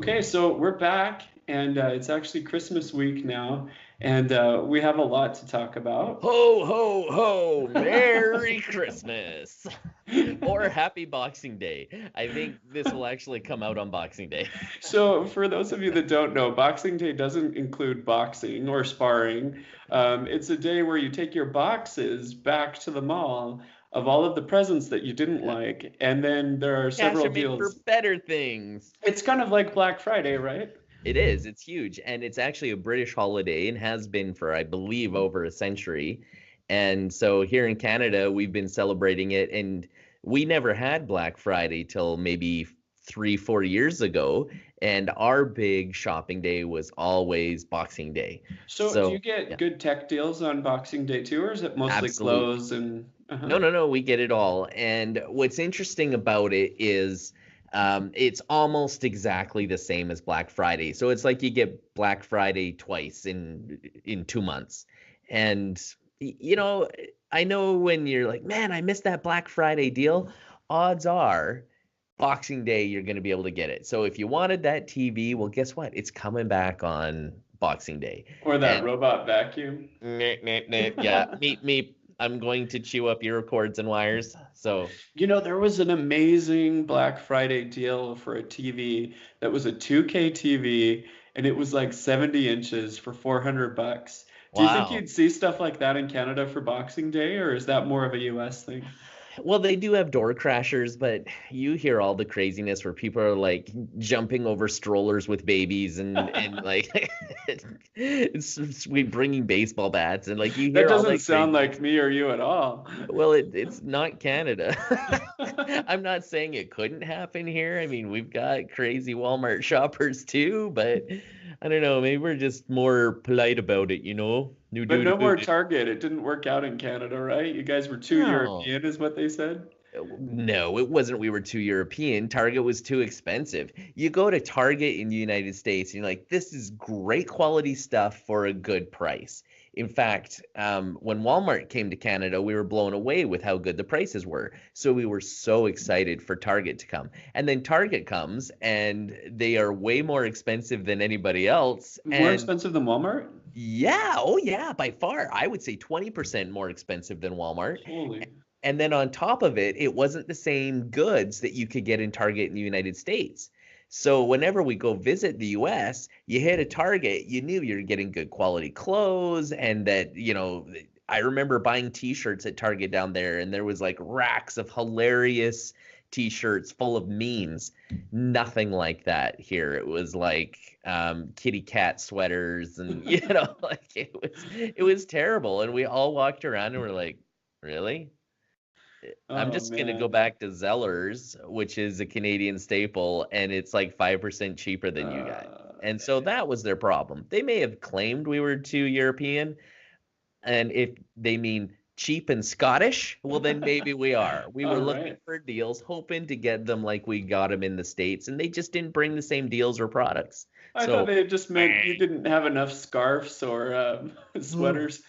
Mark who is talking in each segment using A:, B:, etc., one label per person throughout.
A: Okay, so we're back, and it's actually Christmas week now, and we have a lot to talk about.
B: Ho, ho, ho! Merry Christmas! Or Happy Boxing Day. I think this will actually come out on Boxing Day.
A: So, for those of you that don't know, Boxing Day doesn't include boxing or sparring. It's a day where you take your boxes back to the mall of all of the presents that you didn't
B: Yeah.
A: like, and then there are
B: Cash
A: several
B: them in for
A: deals.
B: better things.
A: It's kind of like Black Friday, right?
B: It is. It's huge. And it's actually a British holiday and has been for, I believe, over a century. And so here in Canada, we've been celebrating it. And we never had Black Friday till maybe 3, 4 years ago. And our big shopping day was always Boxing Day.
A: So, do you
B: So,
A: get
B: yeah,
A: good tech deals on Boxing Day too, or is it mostly
B: absolutely.
A: clothes and
B: No, no, no, we get it all. And what's interesting about it is it's almost exactly the same as Black Friday. So it's like you get Black Friday twice in 2 months. And I know when you're like, man, I missed that Black Friday deal. Odds are Boxing Day you're going to be able to get it. So if you wanted that TV, well, guess what? It's coming back on Boxing Day.
A: or that
B: And
A: robot vacuum?
B: yeah, meep meep. I'm going to chew up your cords and wires. So,
A: There was an amazing Black Friday deal for a TV that was a 2K TV and it was like 70 inches for 400 bucks. Do you think
B: wow.
A: you'd see stuff like that in Canada for Boxing Day, or is that more of a US thing?
B: Well, they do have door crashers, but you hear all the craziness where people are like jumping over strollers with babies and like we bringing baseball bats and like you
A: That
B: hear all
A: doesn't
B: that
A: sound
B: craziness.
A: like me or you at all.
B: Well, it's not Canada. I'm not saying it couldn't happen here. I mean, we've got crazy Walmart shoppers too, but I don't know. Maybe we're just more polite about it, you know? No
A: But
B: doubt
A: no
B: about
A: more
B: it.
A: Target. It didn't work out in Canada, right? You guys were too
B: No.
A: European, is what they said.
B: No, it wasn't we were too European. Target was too expensive. You go to Target in the United States and you're like, this is great quality stuff for a good price. In fact, when Walmart came to Canada, we were blown away with how good the prices were. So we were so excited for Target to come. And then Target comes and they are way more expensive than anybody else.
A: More
B: And
A: expensive than Walmart?
B: yeah, oh yeah, by far. I would say 20% more expensive than Walmart.
A: Holy.
B: And then on top of it, it wasn't the same goods that you could get in Target in the United States. So whenever we go visit the US, you hit a Target, you knew you're getting good quality clothes and that, I remember buying t-shirts at Target down there and there was like racks of hilarious t-shirts full of memes. Nothing like that here. It was like kitty cat sweaters and like it was terrible. And we all walked around and we're like, really? I'm
A: Oh
B: just gonna go
A: man.
B: back to Zellers, which is a Canadian staple, and it's like 5% cheaper than you guys. And so
A: Man.
B: that was their problem. They may have claimed we were too European, and if they mean cheap and Scottish, well, then maybe we are. We were
A: All
B: looking
A: right.
B: for deals, hoping to get them like we got them in the States, and they just didn't bring the same deals or products.
A: I thought
B: So,
A: they just meant you didn't have enough scarves or sweaters.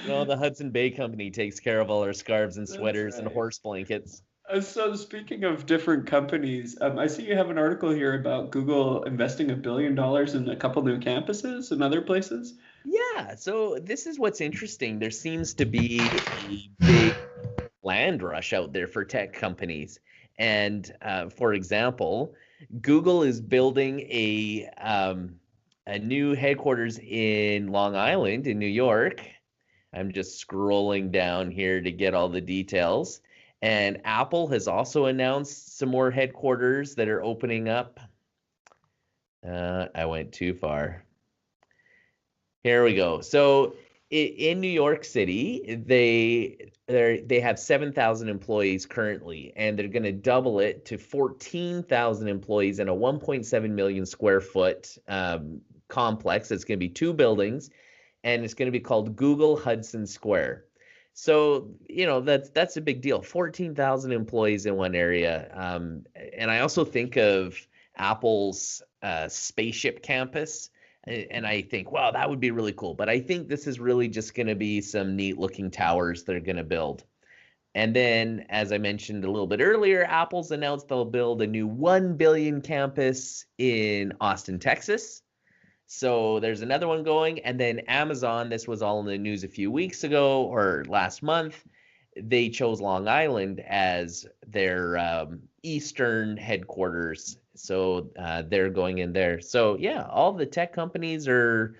B: no, the Hudson Bay Company takes care of all our scarves and
A: That's
B: sweaters and
A: right.
B: horse blankets.
A: So speaking of different companies, I see you have an article here about Google investing $1 billion in a couple new campuses and other places.
B: Yeah, so this is what's interesting. There seems to be a big land rush out there for tech companies. And for example, Google is building a new headquarters in Long Island in New York. I'm just scrolling down here to get all the details. And Apple has also announced some more headquarters that are opening up. I went too far. Here we go. So in New York City, they have 7,000 employees currently, and they're going to double it to 14,000 employees in a 1.7 million square foot complex. It's going to be two buildings, and it's going to be called Google Hudson Square. So that's a big deal. 14,000 employees in one area, and I also think of Apple's spaceship campus. And I think, wow, that would be really cool. But I think this is really just going to be some neat looking towers they're going to build. And then, as I mentioned a little bit earlier, Apple's announced they'll build a new 1 billion campus in Austin, Texas. So there's another one going. And then Amazon, this was all in the news a few weeks ago or last month. They chose Long Island as their eastern headquarters. So they're going in there. So yeah, all the tech companies are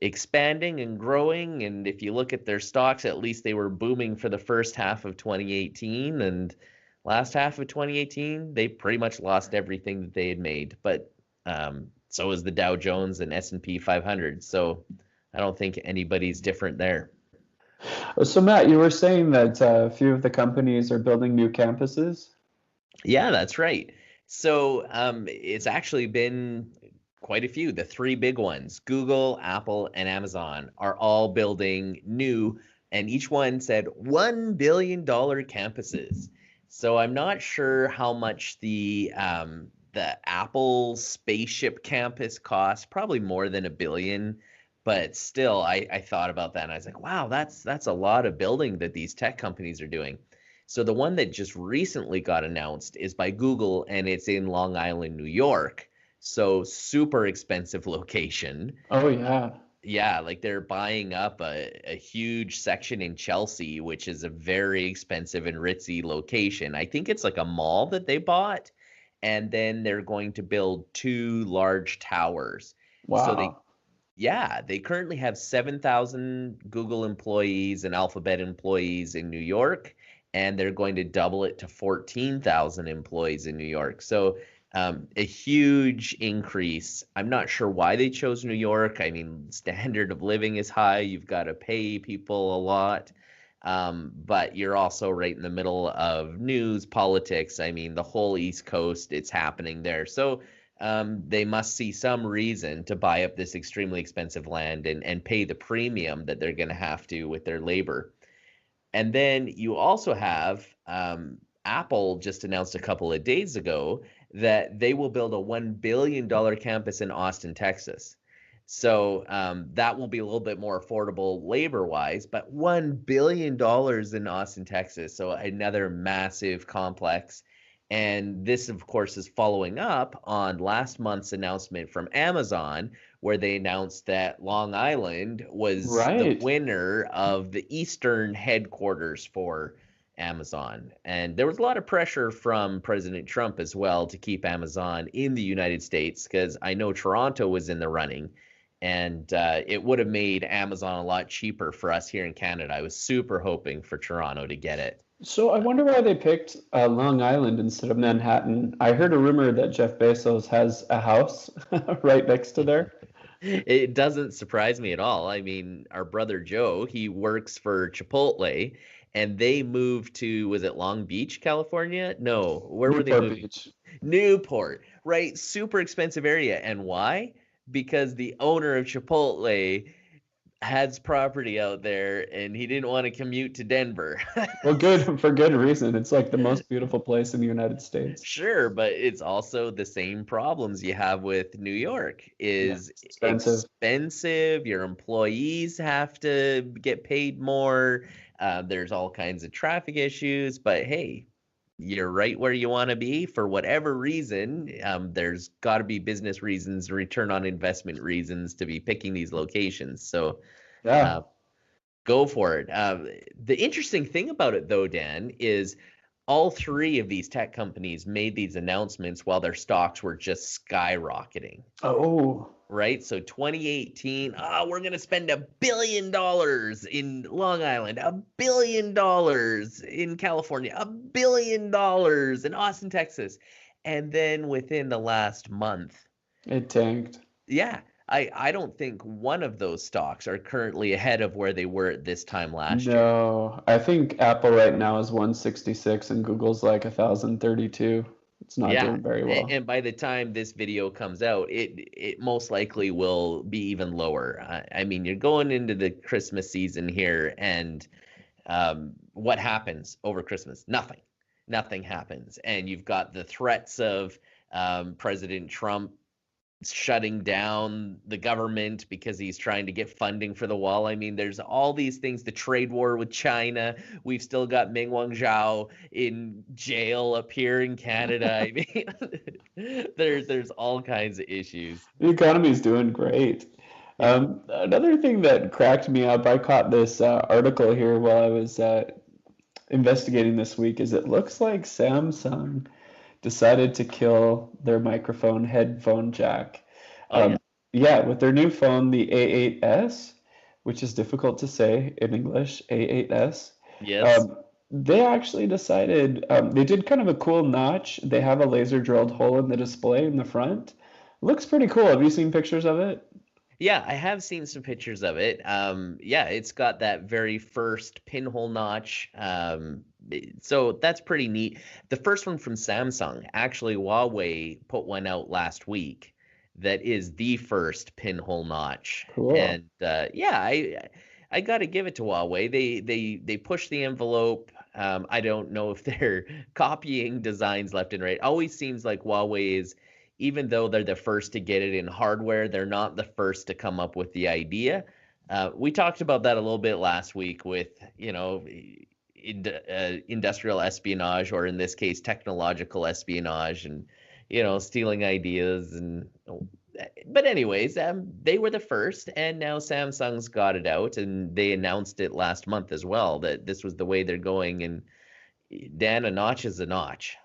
B: expanding and growing. And if you look at their stocks, at least they were booming for the first half of 2018. And last half of 2018, they pretty much lost everything that they had made. But so is the Dow Jones and S&P 500. So I don't think anybody's different there.
A: So Matt, you were saying that a few of the companies are building new campuses.
B: Yeah, that's right. So it's actually been quite a few. The three big ones, Google, Apple, and Amazon, are all building new, and each one said $1 billion campuses. So I'm not sure how much the Apple spaceship campus costs, probably more than $1 billion. But still, I thought about that and I was like, wow, that's a lot of building that these tech companies are doing. So the one that just recently got announced is by Google, and it's in Long Island, New York. So super expensive location.
A: Oh yeah.
B: Yeah, like they're buying up a huge section in Chelsea, which is a very expensive and ritzy location. I think it's like a mall that they bought, and then they're going to build two large towers. So
A: Wow.
B: they currently have 7,000 Google employees and Alphabet employees in New York, and they're going to double it to 14,000 employees in New York. So a huge increase. I'm not sure why they chose New York. I mean, standard of living is high. You've got to pay people a lot. But you're also right in the middle of news, politics. I mean, the whole East Coast, it's happening there. So they must see some reason to buy up this extremely expensive land and pay the premium that they're going to have to with their labor. And then you also have Apple just announced a couple of days ago that they will build a $1 billion campus in Austin, Texas. So that will be a little bit more affordable labor-wise, but $1 billion in Austin, Texas. So another massive complex. And this, of course, is following up on last month's announcement from Amazon, where they announced that Long Island was the
A: Right.
B: winner of the Eastern headquarters for Amazon. And there was a lot of pressure from President Trump as well to keep Amazon in the United States, because I know Toronto was in the running, and it would have made Amazon a lot cheaper for us here in Canada. I was super hoping for Toronto to get it.
A: So I wonder why they picked Long Island instead of Manhattan. I heard a rumor that Jeff Bezos has a house right next to there.
B: It doesn't surprise me at all. I mean, our brother Joe, he works for Chipotle, and they moved to, was it Long Beach, California? No, where were they
A: Newport
B: moving?
A: Beach.
B: Newport, right? Super expensive area. And why? Because the owner of Chipotle has property out there and he didn't want to commute to Denver.
A: Well, good for good reason. It's like the most beautiful place in the United States.
B: Sure, but it's also the same problems you have with New York
A: Yeah,
B: is
A: it's expensive.
B: expensive. Your employees have to get paid more. There's all kinds of traffic issues, but hey, you're right where you want to be for whatever reason. There's got to be business reasons, return on investment reasons to be picking these locations. So
A: Yeah.
B: uh, go for it. The interesting thing about it, though, Dan, is all three of these tech companies made these announcements while their stocks were just skyrocketing,
A: Oh,
B: right? So 2018, we're going to spend $1 billion in Long Island, $1 billion in California, $1 billion in Austin, Texas. And then within the last month,
A: it tanked.
B: yeah, I don't think one of those stocks are currently ahead of where they were at this time last year.
A: No, I think Apple right now is 166 and Google's like 1,032. It's not
B: Yeah,
A: doing very well.
B: and by the time this video comes out, it most likely will be even lower. I mean, you're going into the Christmas season here, and what happens over Christmas? Nothing. Nothing happens, and you've got the threats of President Trump shutting down the government because he's trying to get funding for the wall. I mean, there's all these things, the trade war with China. We've still got Meng Wanzhou in jail up here in Canada. I mean, there's all kinds of issues.
A: The economy's doing great.
B: Yeah.
A: Another thing that cracked me up, I caught this article here while I was investigating this week, is it looks like Samsung decided to kill their microphone headphone jack.
B: Oh yeah.
A: Yeah, with their new phone, the A8S, which is difficult to say in English, A8S.
B: Yes.
A: Um, they actually decided, they did kind of a cool notch. They have a laser drilled hole in the display in the front. Looks pretty cool. Have you seen pictures of it?
B: Yeah, I have seen some pictures of it. Yeah, it's got that very first pinhole notch. So that's pretty neat. The first one from Samsung, actually, Huawei put one out last week that is the first pinhole notch.
A: Cool.
B: And yeah, I got to give it to Huawei. They push the envelope. I don't know if they're copying designs left and right. Always seems like Huawei is, even though they're the first to get it in hardware, they're not the first to come up with the idea. We talked about that a little bit last week with, industrial espionage, or in this case, technological espionage, and, stealing ideas. But anyways, they were the first, and now Samsung's got it out, and they announced it last month as well, that this was the way they're going. And Dan, a notch is a notch. I,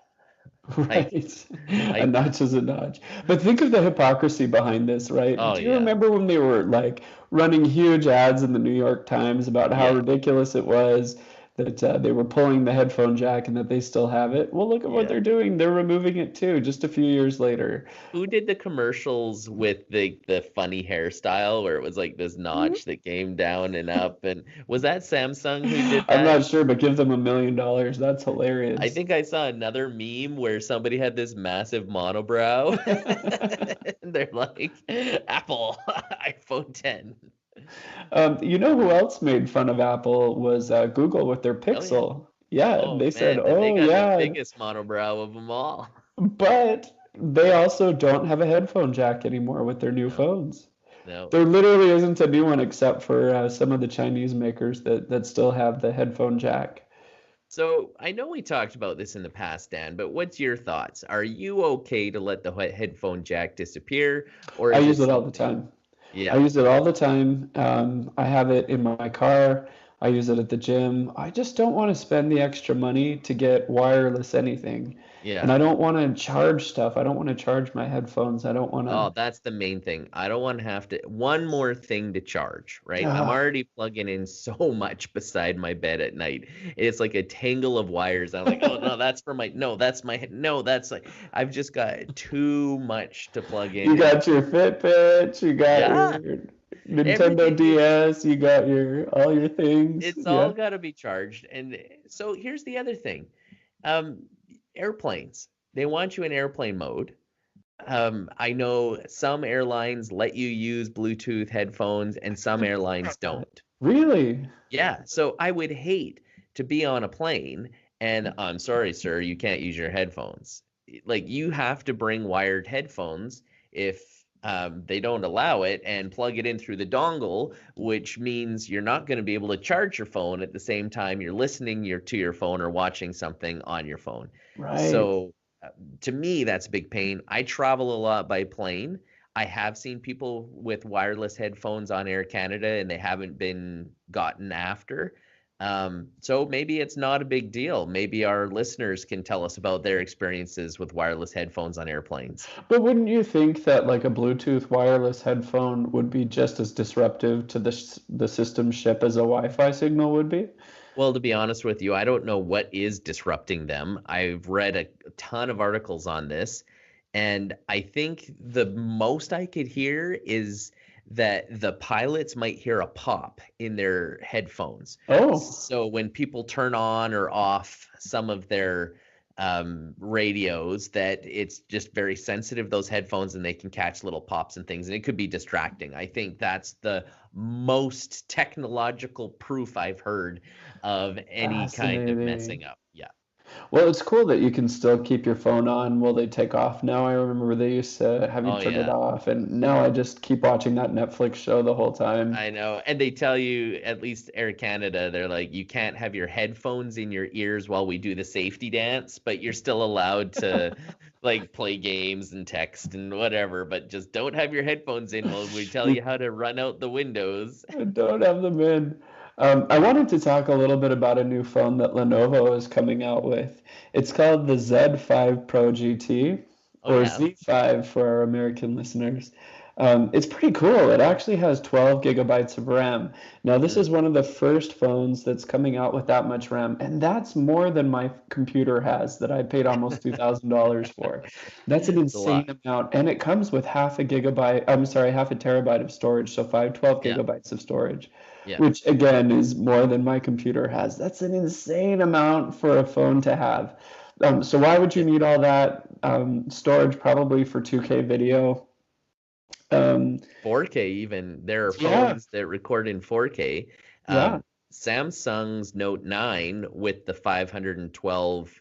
A: Right. A
B: I,
A: notch is a notch. But think of the hypocrisy behind this, right?
B: oh
A: Do you
B: yeah.
A: remember when they were like running huge ads in the New York Times about how
B: Yeah.
A: ridiculous it was that they were pulling the headphone jack and that they still have it? Well, look at what
B: Yeah.
A: they're doing. They're removing it too, just a few years later.
B: Who did the commercials with the funny hairstyle where it was like this notch that came down and up? And was that Samsung who did
A: I'm
B: that?
A: not sure, but give them $1 million. That's
B: I
A: hilarious.
B: think I saw another meme where somebody had this massive monobrow. And they're like, Apple, iPhone 10.
A: You know who else made fun of Apple was Google with their
B: Oh yeah.
A: Pixel. Yeah,
B: Oh
A: they said,
B: man, they
A: "Oh
B: got the
A: yeah,"
B: biggest monobrow of them all.
A: but they also don't have a headphone jack anymore with their new
B: No,
A: phones.
B: no.
A: There literally isn't a new one except for some of the Chinese makers that still have the headphone jack.
B: So I know we talked about this in the past, Dan, but what's your thoughts? Are you okay to let the headphone jack disappear, or
A: I
B: is
A: use
B: it
A: it all the
B: something?
A: time. I
B: Yeah,
A: use it all the time. I have it in my car. I use it at the gym. I just don't want to spend the extra money to get wireless anything. And
B: yeah.
A: I don't want to charge stuff. I don't want to charge my headphones. I don't want to.
B: Oh, that's the main thing. I don't want to have to, one more thing to charge, right? I'm
A: Ah,
B: already plugging in so much beside my bed at night. It's like a tangle of wires. I'm like, oh no, that's for my, no, that's my, no, that's like, I've just got too much to plug in.
A: you
B: And
A: got your Fitbit, you got
B: yeah,
A: your Nintendo
B: everything is,
A: DS, you got your all your things.
B: it's
A: Yeah.
B: all got to be charged. And so here's the other thing. Um, Airplanes, they want you in airplane mode. I know some airlines let you use Bluetooth headphones and some airlines don't.
A: Really?
B: Yeah, so I would hate to be on a plane and I'm sorry, sir, you can't use your headphones. Like you have to bring wired headphones if they don't allow it, and plug it in through the dongle, which means you're not going to be able to charge your phone at the same time you're listening to your phone or watching something on your phone.
A: Right.
B: So to me, that's a big pain. I travel a lot by plane. I have seen people with wireless headphones on Air Canada and they haven't been gotten after. So maybe it's not a big deal. Maybe our listeners can tell us about their experiences with wireless headphones on airplanes.
A: But wouldn't you think that like a Bluetooth wireless headphone would be just as disruptive to the system ship as a Wi-Fi signal would be?
B: Well, to be honest with you, I don't know what is disrupting them. I've read a ton of articles on this, and I think the most I could hear is that the pilots might hear a pop in their headphones.
A: Oh,
B: So when people turn on or off some of their radios, that it's just very sensitive, those headphones, and they can catch little pops and things, and it could be distracting. I think that's the most technological proof I've heard of any kind of
A: fascinating.
B: messing up. Yeah.
A: Well, it's cool that you can still keep your phone on while they take off. Now I remember they used to have you
B: Oh
A: turn it
B: yeah.
A: off, and now I just keep watching that Netflix show the whole time.
B: I know. And they tell you, at least Air Canada, they're like, you can't have your headphones in your ears while we do the safety dance, but you're still allowed to like play games and text and whatever, but just don't have your headphones in while we tell you how to run out the windows.
A: I don't have them in. I wanted to talk a little bit about a new phone that Lenovo is coming out with. It's called the Z5 Pro GT,
B: Oh
A: or
B: yeah.
A: Z5 for our American listeners. It's pretty cool. It actually has 12 gigabytes of RAM. Now, this
B: Mm.
A: is one of the first phones that's coming out with that much RAM, and that's more than my computer has that I paid almost $2,000 for. That's an
B: It's a
A: insane
B: lot.
A: amount, and it comes with half a terabyte of storage, so 512
B: Yeah.
A: gigabytes of storage,
B: Yeah.
A: which again is more than my computer has. That's an insane amount for a phone to have. So why would you
B: Yeah.
A: need all that storage? Probably for 2K video. Um,
B: 4K even. There are
A: yeah,
B: phones that record in 4K.
A: yeah.
B: Samsung's Note 9 with the 512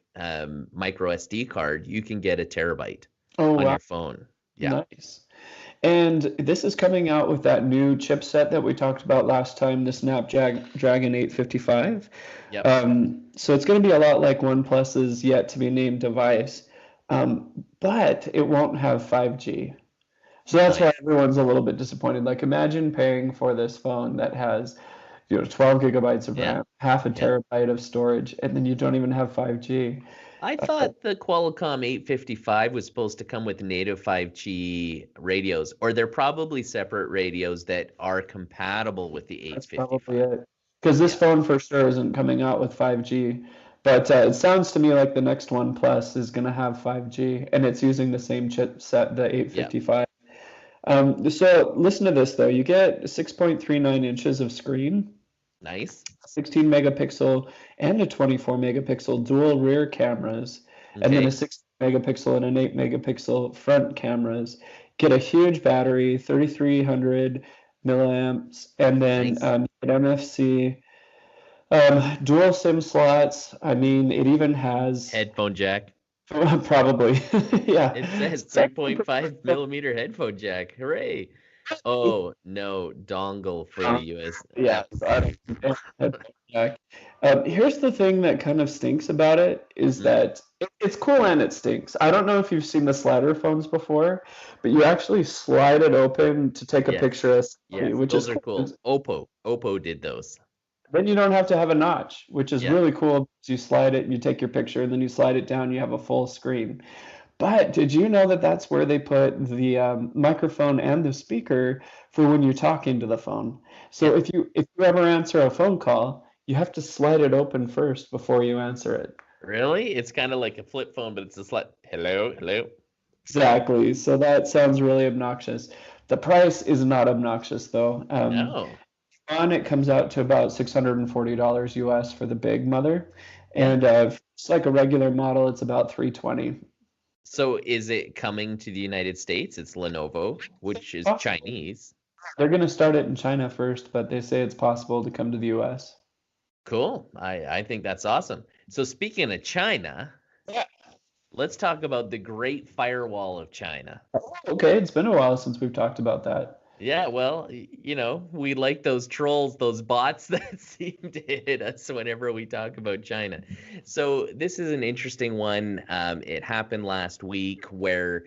B: micro SD card, you can get a terabyte
A: Oh,
B: on
A: wow,
B: your phone. Yeah.
A: nice. And this is coming out with that new chipset that we talked about last time, the Snapdragon 855.
B: Yep.
A: So it's going to be a lot like OnePlus's yet to be named device, but it won't have 5G. So that's why
B: Nice.
A: everyone's a little bit disappointed. Like, imagine paying for this phone that has, 12 gigabytes of
B: Yeah.
A: RAM, half a
B: Yeah.
A: terabyte of storage, and then you don't even have 5G.
B: I thought the Qualcomm 855 was supposed to come with native 5G radios, or they're probably separate radios that are compatible with the
A: That's probably
B: 855.
A: it. Because this
B: Yeah.
A: phone for sure isn't coming out with 5G. But it sounds to me like the next one Plus is going to have 5G, and it's using the same chipset, the
B: Yeah.
A: 855. So listen to this though. You get 6.39 inches of screen,
B: Nice.
A: 16 megapixel and a 24 megapixel dual rear cameras, and then a
B: Okay.
A: 6 megapixel and an 8 megapixel front cameras. Get a huge battery, 3,300 milliamps, and then
B: Nice.
A: an MFC, dual SIM slots. I mean, it even has
B: Headphone jack.
A: probably, yeah.
B: It says
A: Some people
B: 3.5
A: prefer
B: millimeter headphone jack. Hooray. Oh, no, dongle for the US.
A: yeah, so I don't think headphone jack. Here's the thing that kind of stinks about it is
B: Mm,
A: that it's cool and it stinks. I don't know if you've seen the slider phones before, but you actually slide it open to take a
B: yes.
A: picture of selfie,
B: Yes,
A: which is
B: those are
A: cool.
B: cool. Oppo did those.
A: Then you don't have to have a notch, which is
B: Yeah.
A: really cool. You slide it, you take your picture, and then you slide it down, you have a full screen. But did you know that that's where they put the microphone and the speaker for when you talk into the phone? So
B: Yeah.
A: if you ever answer a phone call, you have to slide it open first before you answer it.
B: Really? It's kind of like a flip phone, but it's just like, hello, hello.
A: Exactly. So that sounds really obnoxious. The price is not obnoxious though.
B: No.
A: On it comes out to about $640 US for the big mother,
B: Yeah.
A: and it's like a regular model. It's about 320.
B: So is it coming to the United States? It's Lenovo, which is
A: Possible.
B: Chinese.
A: They're going to start it in China first, but they say it's possible to come to the US.
B: Cool. I think that's awesome. So speaking of China,
A: Yeah.
B: let's talk about the Great Firewall of China.
A: Okay, it's been a while since we've talked about that.
B: Yeah, well, we like those trolls, those bots that seem to hit us whenever we talk about China. So this is an interesting one. It happened last week where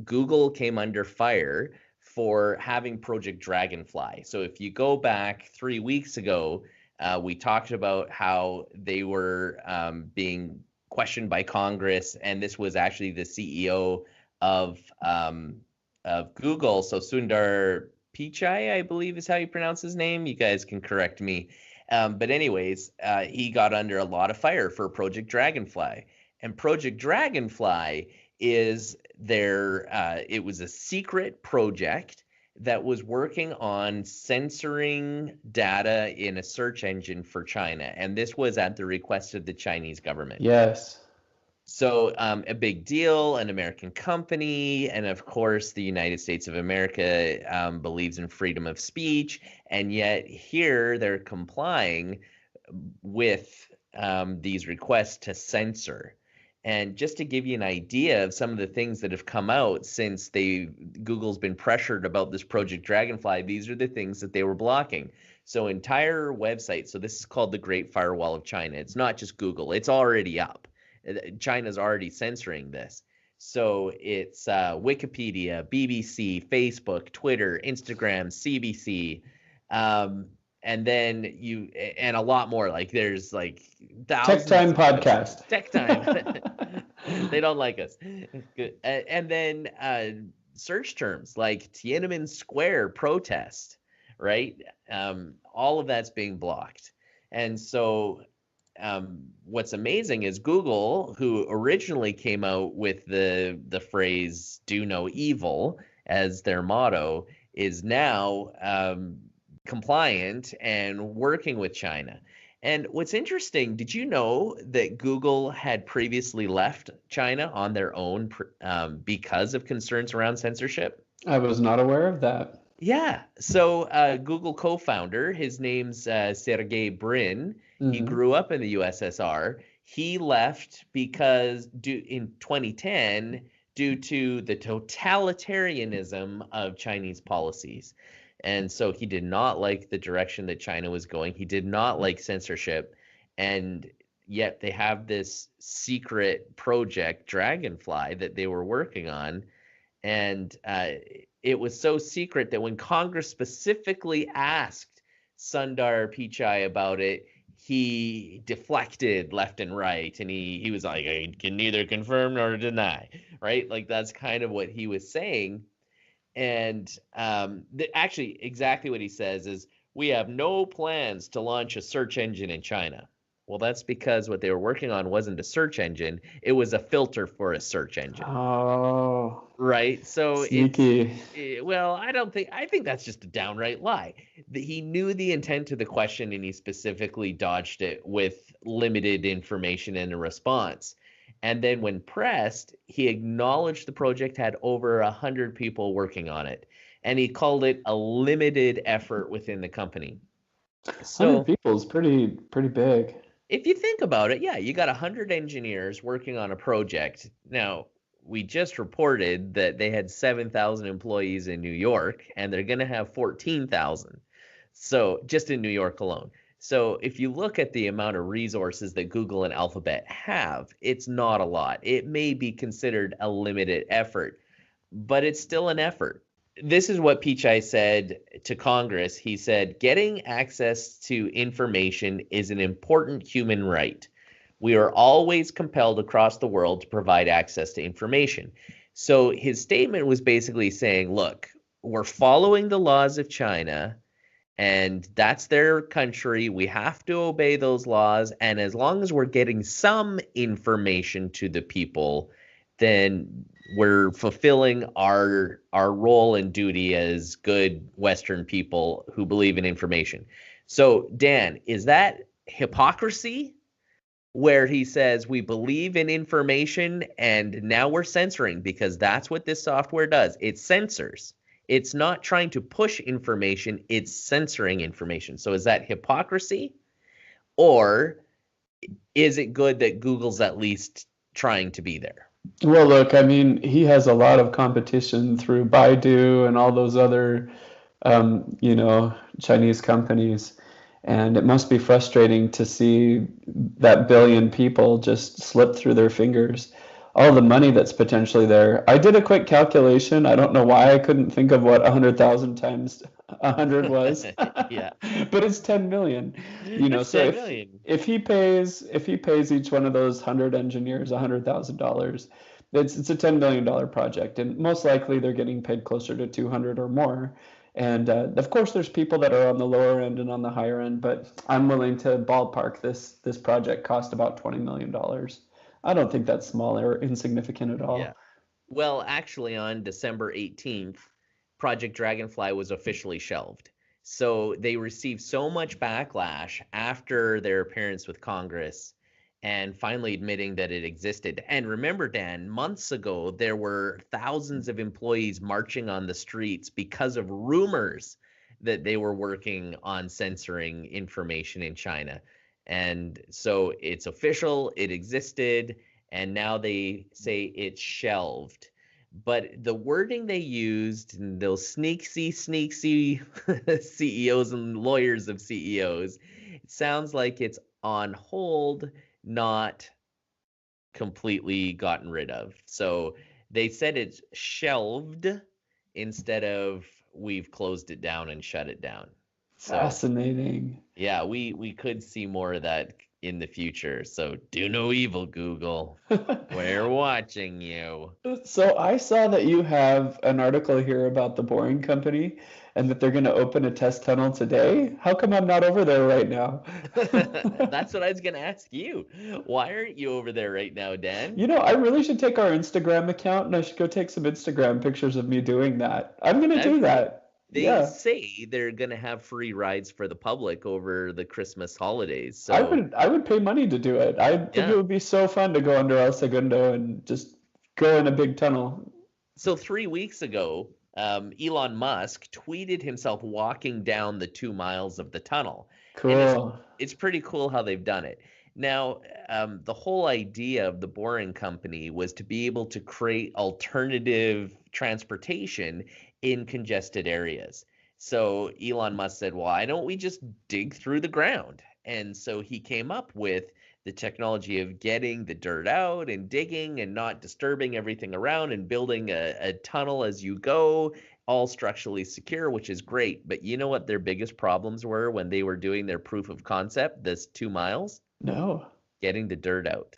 B: Google came under fire for having Project Dragonfly. So if you go back 3 weeks ago, we talked about how they were being questioned by Congress, and this was actually the CEO of Google. So Sundar Pichai, I believe is how you pronounce his name. You guys can correct me. But anyways, he got under a lot of fire for Project Dragonfly. And Project Dragonfly is it was a secret project that was working on censoring data in a search engine for China. And this was at the request of the Chinese government.
A: Yes.
B: So a big deal, an American company, and of course the United States of America believes in freedom of speech, and yet here they're complying with these requests to censor. And just to give you an idea of some of the things that have come out since Google's been pressured about this Project Dragonfly, these are the things that they were blocking. So entire websites, so this is called the Great Firewall of China. It's not just Google, it's already up. China's already censoring this. So it's Wikipedia, BBC, Facebook, Twitter, Instagram, CBC, and then and a lot more. Like there's like thousands.
A: Tech Time podcast.
B: Tech Time. They don't like us. And then search terms like Tiananmen Square protest, right? All of that's being blocked. And so what's amazing is Google, who originally came out with the phrase "do no evil" as their motto, is now compliant and working with China. And what's interesting, did you know that Google had previously left China on their own because of concerns around censorship?
A: I was not aware of that.
B: Yeah. So Google co-founder, his name's Sergey Brin. Mm-hmm. He grew up in the USSR. He left because in 2010 due to the totalitarianism of Chinese policies. And so he did not like the direction that China was going. He did not like censorship. And yet they have this secret project, Dragonfly, that they were working on. And it was so secret that when Congress specifically asked Sundar Pichai about it, he deflected left and right. And he was like, I can neither confirm nor deny, right? Like that's kind of what he was saying. And actually, exactly what he says is, we have no plans to launch a search engine in China. Well, that's because what they were working on wasn't a search engine. It was a filter for a search engine.
A: Oh.
B: Right? So
A: sneaky.
B: I think that's just a downright lie. He knew the intent of the question and he specifically dodged it with limited information and a response. And then when pressed, he acknowledged the project had over 100 people working on it. And he called it a limited effort within the company. So
A: 100 people is pretty big.
B: If you think about it, yeah, you got 100 engineers working on a project. Now, we just reported that they had 7,000 employees in New York, and they're going to have 14,000. So just in New York alone. So if you look at the amount of resources that Google and Alphabet have, it's not a lot. It may be considered a limited effort, but it's still an effort. This is what Pichai said to Congress. He said, getting access to information is an important human right. We are always compelled across the world to provide access to information. So his statement was basically saying, look, we're following the laws of China, and that's their country. We have to obey those laws. And as long as we're getting some information to the people, then we're fulfilling our role and duty as good Western people who believe in information. So, Dan, is that hypocrisy where he says we believe in information and now we're censoring because that's what this software does? It censors. It's not trying to push information, it's censoring information. So is that hypocrisy? Or is it good that Google's at least trying to be there?
A: Well, look, I mean, he has a lot of competition through Baidu and all those other, Chinese companies. And it must be frustrating to see that billion people just slip through their fingers. All the money that's potentially there. I did a quick calculation. I don't know why I couldn't think of what 100,000 times 100 was.
B: Yeah.
A: But it's 10 million. So if he pays each one of those 100 engineers $100,000, it's a $10 million project, and most likely they're getting paid closer to 200 or more. And of course, there's people that are on the lower end and on the higher end, but I'm willing to ballpark this project cost about $20 million. I don't think that's small or insignificant at all.
B: Yeah. Well, actually, on December 18th, Project Dragonfly was officially shelved. So they received so much backlash after their appearance with Congress and finally admitting that it existed. And remember, Dan, months ago, there were thousands of employees marching on the streets because of rumors that they were working on censoring information in China. And so it's official, it existed, and now they say it's shelved. But the wording they used, and those sneaky CEOs and lawyers of CEOs, it sounds like it's on hold, not completely gotten rid of. So they said it's shelved instead of we've closed it down and shut it down. So
A: Fascinating.
B: yeah, we could see more of that in the future. So do no evil, Google. We're watching you.
A: So I saw that you have an article here about the Boring Company and that they're going to open a test tunnel today. How come I'm not over there right now?
B: That's what I was going to ask you. Why aren't you over there right now, Dan?
A: You know, I really should take our Instagram account and I should go take some Instagram pictures of me doing that. I'm going to do that.
B: They
A: Yeah.
B: say they're going to have free rides for the public over the Christmas holidays. So
A: I would pay money to do it. I think
B: Yeah.
A: it would be so fun to go under El Segundo and just go in a big tunnel.
B: So 3 weeks ago, Elon Musk tweeted himself walking down the 2 miles of the tunnel. And
A: Cool.
B: it's pretty cool how they've done it. Now, the whole idea of the Boring Company was to be able to create alternative transportation in congested areas. So Elon Musk said, why don't we just dig through the ground? And so he came up with the technology of getting the dirt out and digging and not disturbing everything around and building a tunnel as you go, all structurally secure, which is great. But you know what their biggest problems were when they were doing their proof of concept, this 2 miles?
A: No.
B: Getting the dirt out.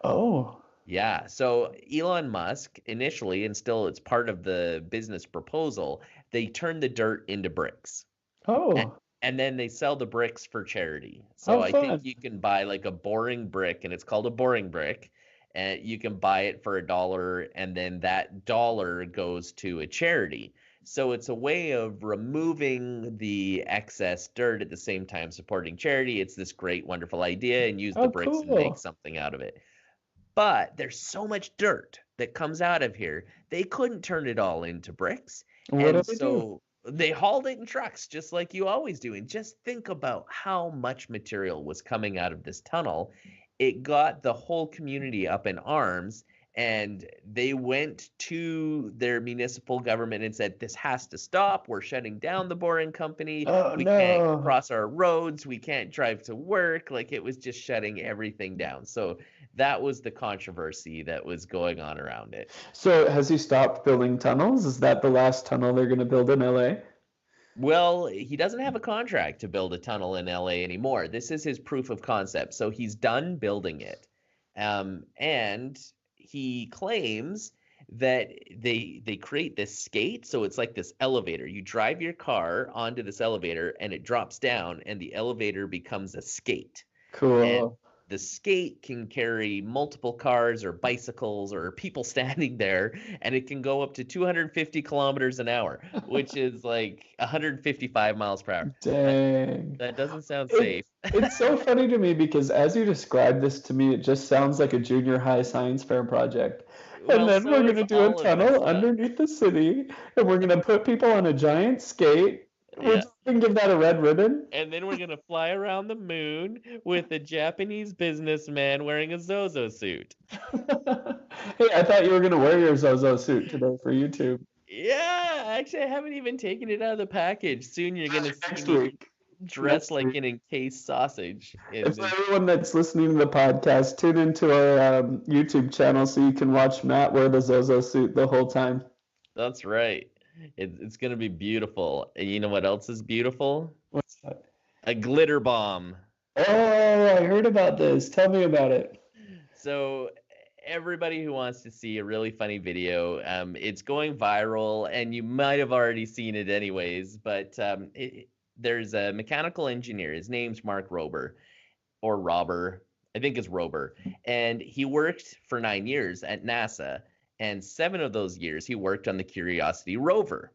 A: Oh.
B: Yeah. So Elon Musk initially, and still it's part of the business proposal, they turn the dirt into bricks.
A: Oh.
B: And then they sell the bricks for charity. So I
A: fun.
B: think you can buy like a boring brick, and it's called a boring brick, and you can buy it for $1, and then that dollar goes to a charity. So it's a way of removing the excess dirt at the same time supporting charity. It's this great, wonderful idea, and use the bricks and make
A: Cool.
B: something out of it. But there's so much dirt that comes out of here, they couldn't turn it all into bricks.
A: What
B: And
A: do they do?
B: so they hauled it in trucks, just like you always do. And just think about how much material was coming out of this tunnel. It got the whole community up in arms, and they went to their municipal government and said, this has to stop. We're shutting down the Boring Company.
A: Oh,
B: We can't
A: no.
B: cross our roads. We can't drive to work. Like, it was just shutting everything down. So that was the controversy that was going on around it.
A: So has he stopped building tunnels? Is that the last tunnel they're going to build in LA?
B: Well, he doesn't have a contract to build a tunnel in LA anymore. This is his proof of concept. So he's done building it. And he claims that they create this skate. So it's like this elevator. You drive your car onto this elevator and it drops down and the elevator becomes a skate.
A: Cool.
B: And the skate can carry multiple cars or bicycles or people standing there, and it can go up to 250 kilometers an hour, which is like 155 miles per hour.
A: Dang.
B: That doesn't sound safe.
A: It's so funny to me because as you describe this to me, it just sounds like a junior high science fair project.
B: Well,
A: And then
B: so
A: we're
B: is
A: going to do
B: all
A: a
B: of this
A: tunnel
B: stuff.
A: underneath the city, and we're going to put people on a giant skate. We're
B: Yeah.
A: just going to give that a red ribbon.
B: And then we're going to fly around the moon with a Japanese businessman wearing a Zozo suit.
A: Hey, I thought you were going to wear your Zozo suit today for YouTube.
B: Yeah, actually, I haven't even taken it out of the package. Soon you're going to
A: Next
B: see me
A: week.
B: dressed
A: Next
B: like
A: week.
B: an encased sausage.
A: If everyone that's listening to the podcast, tune into our YouTube channel so you can watch Matt wear the Zozo suit the whole time.
B: That's right. It's going to be beautiful. And you know what else is beautiful?
A: What's that?
B: A glitter bomb.
A: Oh, I heard about this. Tell me about it.
B: So everybody who wants to see a really funny video, it's going viral, and you might have already seen it anyways, but there's a mechanical engineer. His name's Mark Rover, or Robber. I think it's Rover. And he worked for 9 years at NASA, and 7 of those years he worked on the Curiosity rover.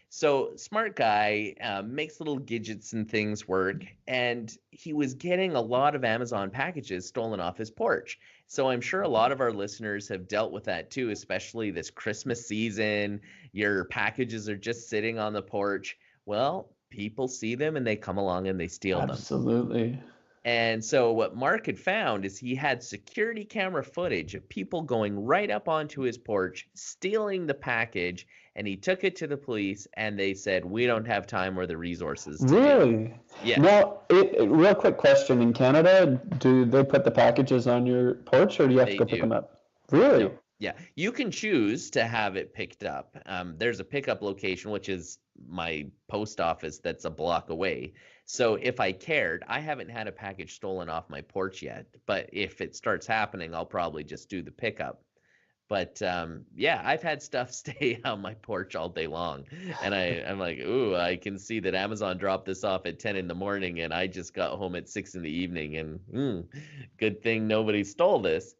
B: So smart guy, makes little gadgets and things work, and he was getting a lot of Amazon packages stolen off his porch. So I'm sure a lot of our listeners have dealt with that too, especially this Christmas season. Your packages are just sitting on the porch. Well, people see them and they come along and they steal them.
A: Absolutely.
B: And so what Mark had found is he had security camera footage of people going right up onto his porch, stealing the package, and he took it to the police, and they said, we don't have time or the resources to deal.
C: Really?
B: Yes.
C: Now, real quick question. In Canada, do they put the packages on your porch, or do you have to
B: They
C: go pick
B: do.
C: them up? Really?
B: No. Yeah, you can choose to have it picked up. There's a pickup location, which is my post office that's a block away. So if I cared, I haven't had a package stolen off my porch yet. But if it starts happening, I'll probably just do the pickup. But yeah, I've had stuff stay on my porch all day long. And I'm like, ooh, I can see that Amazon dropped this off at 10 in the morning, and I just got home at 6 in the evening. And good thing nobody stole this.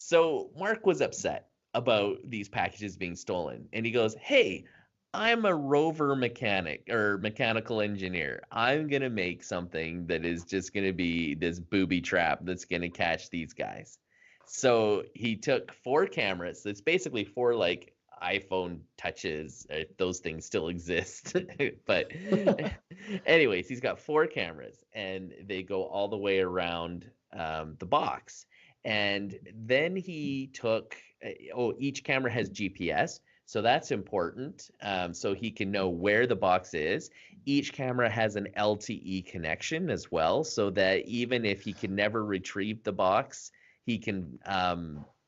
B: So Mark was upset about these packages being stolen. And he goes, hey, I'm a Rover mechanic or mechanical engineer. I'm going to make something that is just going to be this booby trap that's going to catch these guys. So he took 4 cameras. It's basically 4 like iPhone touches, if those things still exist. But anyways, he's got 4 cameras, and they go all the way around the box. And then he took, each camera has GPS, so that's important. So he can know where the box is. Each camera has an LTE connection as well, so that even if he can never retrieve the box, he can,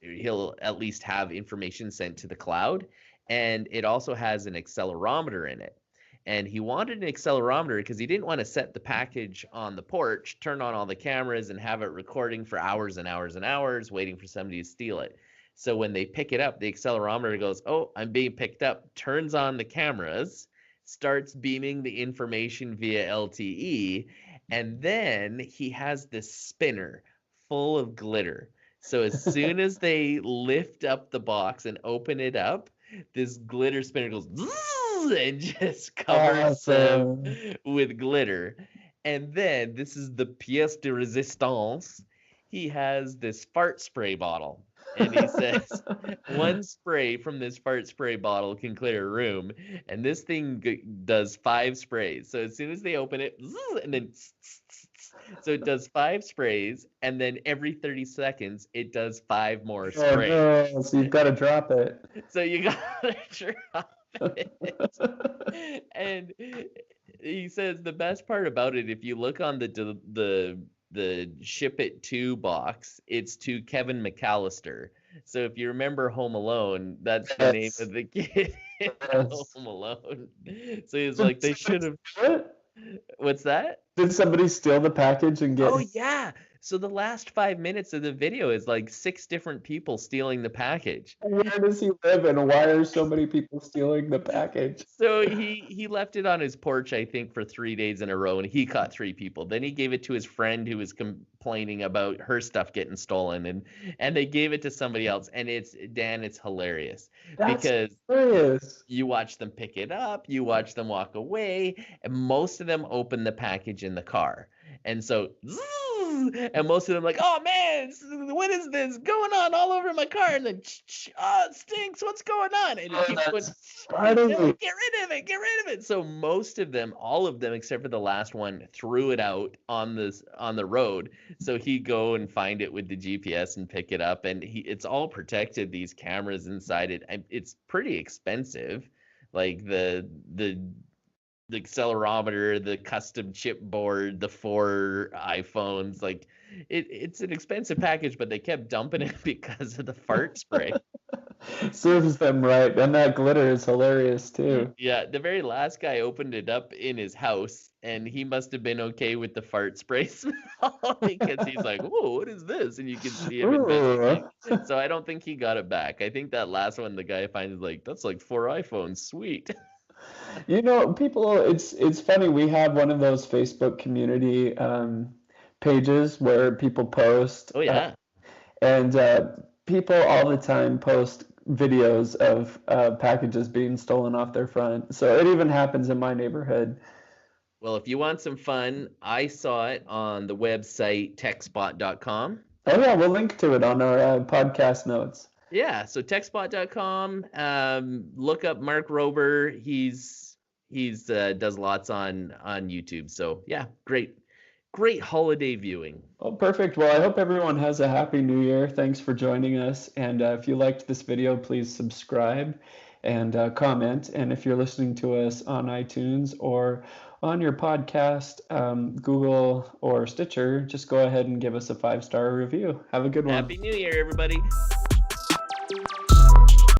B: he'll at least have information sent to the cloud. And it also has an accelerometer in it. And he wanted an accelerometer because he didn't want to set the package on the porch, turn on all the cameras, and have it recording for hours and hours and hours, waiting for somebody to steal it. So when they pick it up, the accelerometer goes, oh, I'm being picked up, turns on the cameras, starts beaming the information via LTE, and then he has this spinner full of glitter. So as soon as they lift up the box and open it up, this glitter spinner goes and just covers them with glitter. And then this is the pièce de résistance. He has this fart spray bottle. And he says, 1 spray from this fart spray bottle can clear a room. And this thing does 5 sprays. So as soon as they open it, and then so it does 5 sprays, and then every 30 seconds it does 5 more sprays.
C: Oh, no. So you've got to drop it.
B: So you gotta drop it. And he says the best part about it, if you look on the ship it to box, it's to Kevin McCallister. So if you remember Home Alone, that's the name of the kid in Home Alone. So he's like, they should have. What's that?
C: Did somebody steal the package and get?
B: Oh yeah. So the last 5 minutes of the video is like 6 different people stealing the package.
C: Where does he live, and why are so many people stealing the package?
B: So he left it on his porch, I think, for 3 days in a row, and he caught 3 people. Then he gave it to his friend who was complaining about her stuff getting stolen, and they gave it to somebody else. And it's hilarious.
C: That's
B: because
C: hilarious.
B: You watch them pick it up, you watch them walk away, and most of them open the package in the car. And so, and most of them like, oh man, what is this going on all over my car? And then, oh, it stinks. What's going on? And it keeps going, no, get rid of it, get rid of it. So most of them, all of them, except for the last one, threw it out on the road. So he'd go and find it with the GPS and pick it up. And it's all protected, these cameras inside it. It's pretty expensive. Like the accelerometer, the custom chipboard, the 4 iPhones, like it's an expensive package, but they kept dumping it because of the fart spray.
C: Serves them right, and that glitter is hilarious too.
B: Yeah, the very last guy opened it up in his house, and he must have been okay with the fart spray smell because he's like, "Whoa, what is this?" And you can see him investigating. So I don't think he got it back. I think that last one, the guy finds like, "That's like 4 iPhones, sweet."
C: You know, people, it's funny. We have one of those Facebook community pages where people post.
B: Oh yeah.
C: And people all the time post videos of packages being stolen off their front. So it even happens in my neighborhood.
B: Well, if you want some fun, I saw it on the website techspot.com.
C: Oh yeah, we'll link to it on our podcast notes.
B: Yeah, so techspot.com. Look up Mark Rover. He's does lots on YouTube. So yeah, great great holiday viewing.
C: Oh, perfect. Well, I hope everyone has a happy new year. Thanks for joining us. And if you liked this video, please subscribe and comment. And if you're listening to us on iTunes or on your podcast, Google or Stitcher, just go ahead and give us a 5-star review. Have a good one.
B: Happy New Year, everybody.